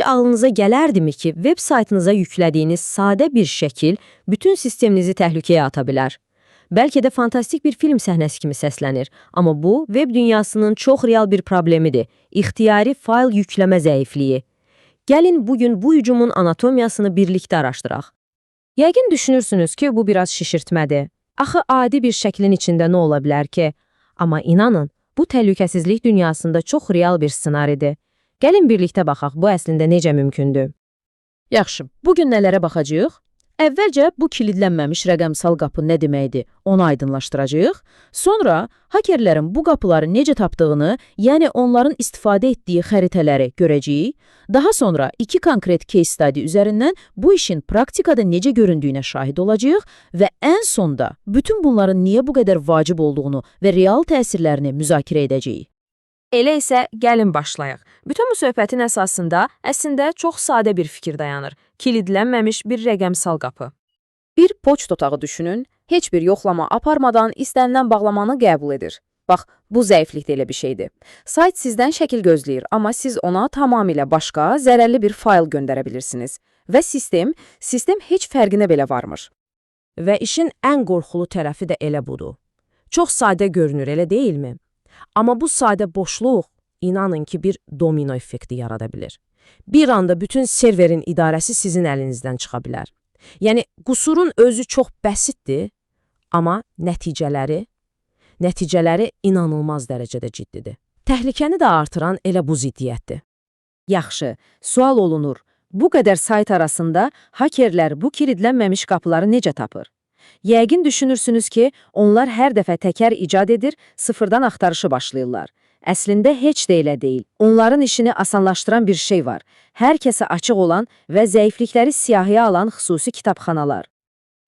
Heç ağlınıza gələrdimi ki, web saytınıza yüklədiyiniz sadə bir şəkil bütün sisteminizi təhlükəyə ata bilər? Bəlkə də fantastik bir film səhnəsi kimi səslənir, amma bu, web dünyasının çox real bir problemidir, ixtiyari fayl yükləmə zəifliyi. Gəlin bugün bu hücumun anatomiyasını birlikdə araşdıraq. Yəqin düşünürsünüz ki, bu biraz şişirtmədir. Axı adi bir şəklin içində nə ola bilər ki? Amma inanın, bu təhlükəsizlik dünyasında çox real bir ssenaridir. Gəlin birlikdə baxaq, bu əslində necə mümkündür? Yaxşı, bugün nələrə baxacağıq? Əvvəlcə bu kilidlənməmiş rəqəmsal qapı nə deməkdir, onu aydınlaşdıracağıq. Sonra hakerlərin bu qapıları necə tapdığını, yəni onların istifadə etdiyi xəritələri görəcəyik. Daha sonra iki konkret case study üzərindən bu işin praktikada necə göründüyünə şahid olacağıq və ən sonda bütün bunların niyə bu qədər vacib olduğunu və real təsirlərini müzakirə edəcəyik. Elə isə gəlin başlayaq. Bütün bu söhbətin əsasında əslində çox sadə bir fikir dayanır. Kilidlənməmiş bir rəqəmsal qapı. Bir poçt otağı düşünün, heç bir yoxlama aparmadan istənilən bağlamanı qəbul edir. Bax, bu zəiflikdə elə bir şeydir. Sayt sizdən şəkil gözləyir, amma siz ona tamamilə başqa, zərərli bir fayl göndərə bilirsiniz. Və sistem heç fərqinə belə varmır. Və işin ən qorxulu tərəfi də elə budur. Çox sadə görünür, elə deyilmi? Amma bu sadə boşluq, inanın ki, bir domino effekti yarada bilir. Bir anda bütün serverin idarəsi sizin əlinizdən çıxa bilər. Yəni, qüsurun özü çox bəsitdir, amma nəticələri inanılmaz dərəcədə ciddidir. Təhlükəni də artıran elə bu ziddiyyətdir. Yaxşı, sual olunur. Bu qədər sayt arasında hakerlər bu kilidlənməmiş qapıları necə tapır? Yəqin düşünürsünüz ki, onlar hər dəfə təkər icad edir, sıfırdan axtarışı başlayırlar. Əslində heç də elə deyil. Onların işini asanlaşdıran bir şey var. Hər kəsə açıq olan və zəiflikləri siyahıya alan xüsusi kitabxanalar.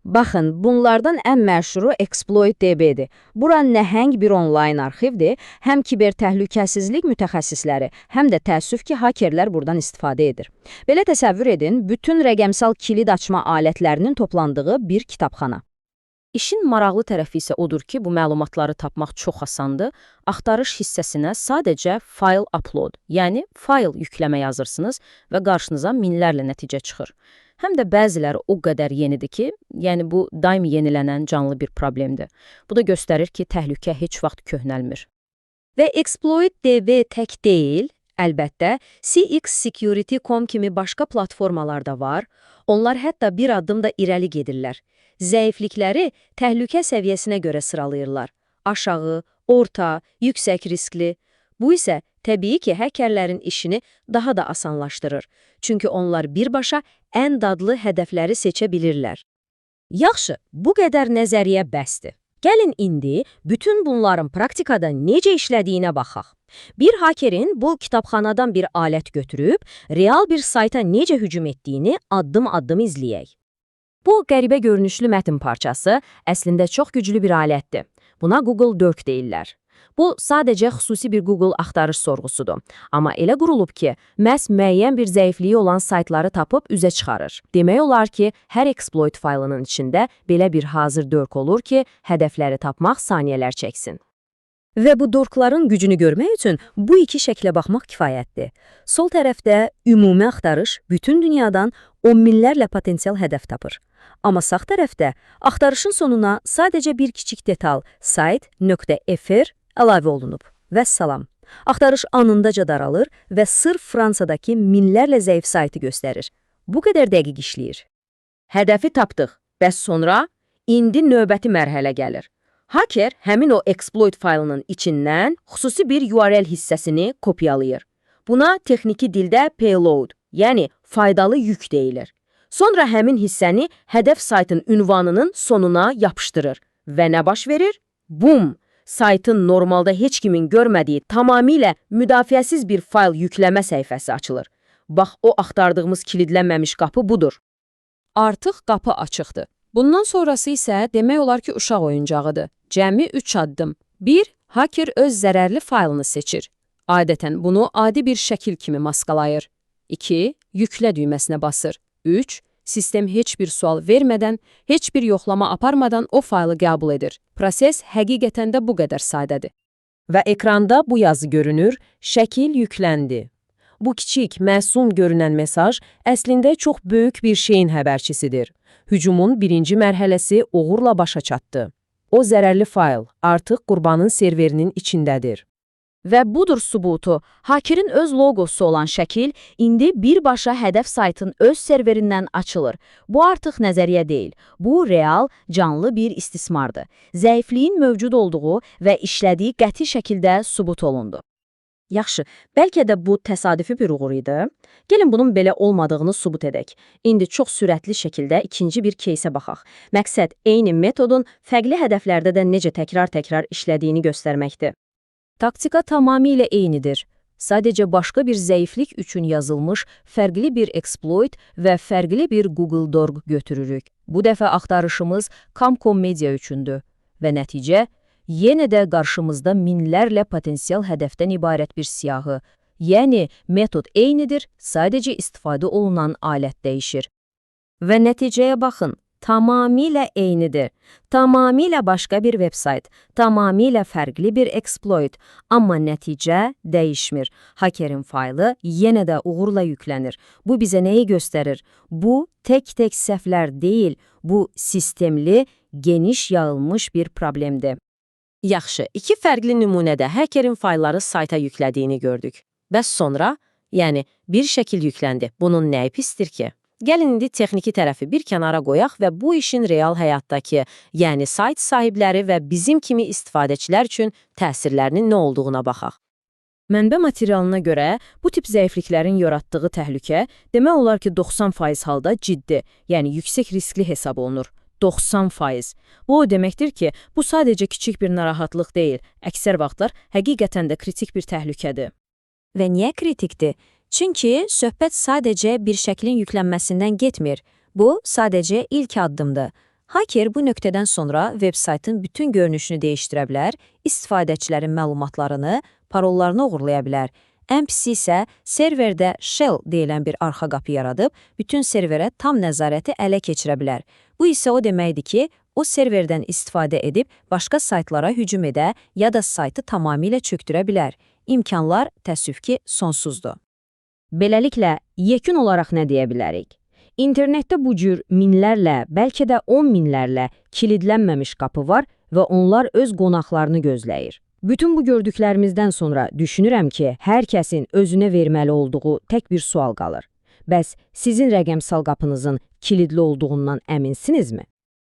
Baxın, bunlardan ən məşhuru Exploit.db-dir. Bura nəhəng bir onlayn arxivdir, həm kiber təhlükəsizlik mütəxəssisləri, həm də təəssüf ki, hakerlər buradan istifadə edir. Belə təsəvvür edin, bütün rəqəmsal kilid açma alətlərinin toplandığı bir kitabxana. İşin maraqlı tərəfi isə odur ki, bu məlumatları tapmaq çox asandır. Axtarış hissəsinə sadəcə file upload, yəni fayl yükləmə yazırsınız və qarşınıza minlərlə nəticə çıxır. Həm də bəziləri o qədər yenidir ki, yəni bu daim yenilənən canlı bir problemdir. Bu da göstərir ki, təhlükə heç vaxt köhnəlmir. Və Exploit.db tək deyil, əlbəttə, CXSecurity.com kimi başqa platformalar da var. Onlar hətta bir addım da irəli gedirlər. Zəiflikləri təhlükə səviyyəsinə görə sıralayırlar. Aşağı, orta, yüksək riskli. Bu isə təbii ki, hakerlərin işini daha da asanlaşdırır. Çünki onlar birbaşa ən dadlı hədəfləri seçə bilirlər. Yaxşı, bu qədər nəzəriyyə bəsdir. Gəlin indi bütün bunların praktikada necə işlədiyinə baxaq. Bir hakerin bu kitabxanadan bir alət götürüb, real bir sayta necə hücum etdiyini addım-addım izləyək. Bu qəribə görünüşlü mətn parçası əslində çox güclü bir alətdir. Buna Google Dirk deyirlər. Bu sadəcə xüsusi bir Google axtarış sorğusudur. Amma elə qurulub ki, məhz müəyyən bir zəifliyi olan saytları tapıb üzə çıxarır. Demək olar ki, hər exploit faylının içində belə bir hazır Dirk olur ki, hədəfləri tapmaq saniyələr çəksin. Və bu Dirkların gücünü görmək üçün bu iki şəklə baxmaq kifayətdir. Sol tərəfdə ümumi axtarış bütün dünyadan 10 minlərlə potensial hədəf tapır. Amma sağ tərəfdə axtarışın sonuna sadəcə bir kiçik detal site.fr əlavə olunub. Vəssalam. Axtarış anındaca daralır və sırf Fransadakı minlərlə zəif saytı göstərir. Bu qədər dəqiq işləyir. Hədəfi tapdıq. Bəs sonra indi növbəti mərhələ gəlir. Haker həmin o exploit faylının içindən xüsusi bir URL hissəsini kopyalayır. Buna texniki dildə payload, yəni faydalı yük deyilir. Sonra həmin hissəni hədəf saytın ünvanının sonuna yapışdırır. Və nə baş verir? Bum! Saytın normalda heç kimin görmədiyi tamamilə müdafiəsiz bir fayl yükləmə səhifəsi açılır. Bax, o axtardığımız kilidlənməmiş qapı budur. Artıq qapı açıqdır. Bundan sonrası isə demək olar ki, uşaq oyuncağıdır. Cəmi 3 addım. 1. Haker öz zərərli faylını seçir. Adətən bunu adi bir şəkil kimi maskalayır. 2. Yüklə düyməsinə basır. 3. Sistem heç bir sual vermədən, heç bir yoxlama aparmadan o faylı qəbul edir. Proses həqiqətən də bu qədər sadədir. Və ekranda bu yazı görünür, şəkil yükləndi. Bu kiçik, məsum görünən mesaj əslində çox böyük bir şeyin xəbərçisidir. Hücumun birinci mərhələsi uğurla başa çatdı. O zərərli fayl artıq qurbanın serverinin içindədir. Və budur sübutu. Hakerin öz logosu olan şəkil indi birbaşa hədəf saytın öz serverindən açılır. Bu artıq nəzəriyyə deyil. Bu real, canlı bir istismardır. Zəifliyin mövcud olduğu və işlədiyi qəti şəkildə sübut olundu. Yaxşı, bəlkə də bu təsadüfi bir uğur idi. Gəlin bunun belə olmadığını sübut edək. İndi çox sürətli şəkildə ikinci bir keysə baxaq. Məqsəd eyni metodun fərqli hədəflərdə də necə təkrar-təkrar işlədiyini göstərməkdir. Taktika tamamilə eynidir. Sadəcə başqa bir zəiflik üçün yazılmış fərqli bir exploit və fərqli bir Google Dork götürürük. Bu dəfə axtarışımız Comcom Media üçündür və nəticə yenə də qarşımızda minlərlə potensial hədəfdən ibarət bir siyahı. Yəni, metod eynidir, sadəcə istifadə olunan alət dəyişir. Və nəticəyə baxın. Tamamilə eynidir. Tamamilə başqa bir veb-sayt, tamamilə fərqli bir exploit, amma nəticə dəyişmir. Hakerin faylı yenə də uğurla yüklənir. Bu bizə nəyi göstərir? Bu, tək-tək səhvlər deyil, bu sistemli, geniş yayılmış bir problemdir. Yaxşı, iki fərqli nümunədə hakerin faylları sayta yüklədiyini gördük. Bəs sonra, yəni bir şəkil yükləndi. Bunun nəyi pisdir ki? Gəlin indi texniki tərəfi bir kənara qoyaq və bu işin real həyatdakı, yəni sayt sahibləri və bizim kimi istifadəçilər üçün təsirlərinin nə olduğuna baxaq. Mənbə materialına görə bu tip zəifliklərin yaratdığı təhlükə demək olar ki 90% halda ciddi, yəni yüksək riskli hesab olunur. 90%. Bu o deməkdir ki, bu sadəcə kiçik bir narahatlıq deyil, əksər vaxtlar həqiqətən də kritik bir təhlükədir. Və niyə kritikdir? Çünki söhbət sadəcə bir şəklin yüklənməsindən getmir. Bu, sadəcə ilk addımdır. Haker bu nöqtədən sonra veb-saytın bütün görünüşünü dəyişdirə bilər, istifadəçilərin məlumatlarını, parollarını uğurlaya bilər. Ən pisi isə serverdə shell deyilən bir arxa qapı yaradıb, bütün serverə tam nəzarəti ələ keçirə bilər. Bu isə o deməkdir ki, o serverdən istifadə edib başqa saytlara hücum edə ya da saytı tamamilə çöktürə bilər. İmkanlar təəssüf ki, sonsuzdur. Beləliklə, yekun olaraq nə deyə bilərik? İnternetdə bu cür minlərlə, bəlkə də 10 minlərlə kilidlənməmiş qapı var və onlar öz qonaqlarını gözləyir. Bütün bu gördüklərimizdən sonra düşünürəm ki, hər kəsin özünə verməli olduğu tək bir sual qalır. Bəs sizin rəqəmsal qapınızın kilidli olduğundan əminsinizmi?